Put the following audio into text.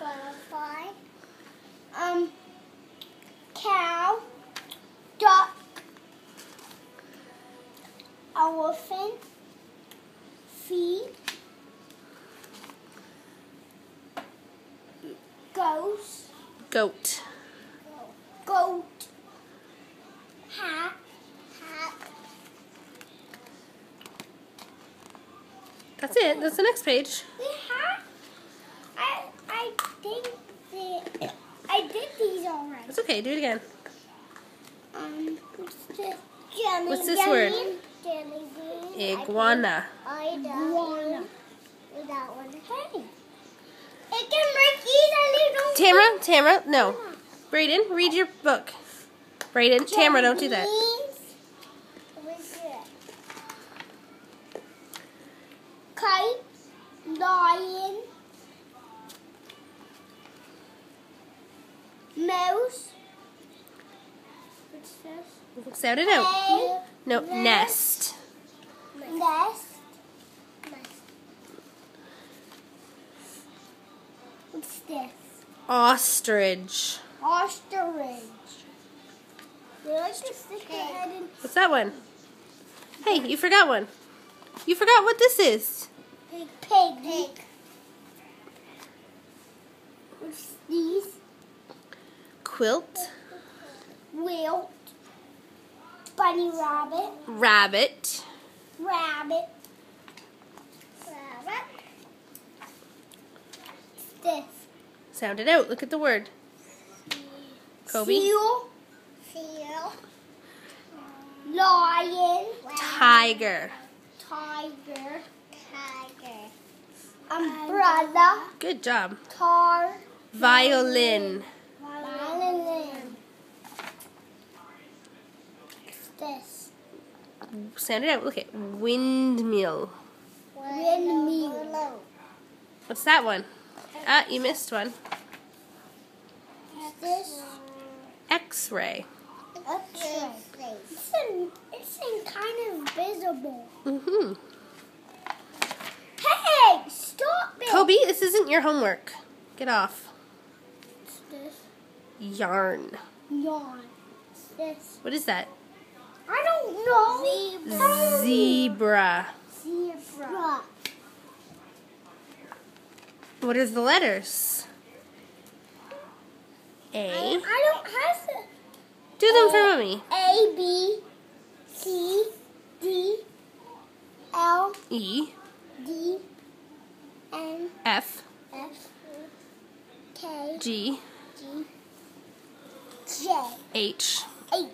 Butterfly. Cow. Duck. Elephant. Feet. Ghost. Goat. Goat. Hat. That's it. That's the next page. I think I did these already. It's okay. Do it again. What's this? Jelly What's this word? Jelly bean. Iguana. Iguana. That one. Hey. It can break easily. Tamara, no. Brayden, read your book. Brayden, Tamara, don't do that. Kite, lion, mouse. What's this? Sound it out. Egg, No, nest. Nest. What's this? Ostrich. Ostrich. They like to stick their head in. What's that one? Hey, you forgot one. You forgot what this is. Pig. What's these? Quilt. Wilt. Bunny rabbit. Rabbit. Rabbit. What's this? Sound it out. Look at the word. Kobe. Seal. Lion. Tiger. Tiger. Umbrella. Good job. Car. Violin. Violin. What's this? Sound it out. Look at windmill. Windmill. What's that one? Ah, you missed one. What's this? X-ray. X-ray. It's kind of visible. Mm-hmm. Hey, stop it! Kobe, this isn't your homework. Get off. What's this? Yarn. Yarn. What's this? What is that? I don't know. Zebra. Zebra. What are the letters? A. I don't have to. Do them for mommy. A, B, C, D, L, E. D, N, F. F, K, G. G, J, H. H.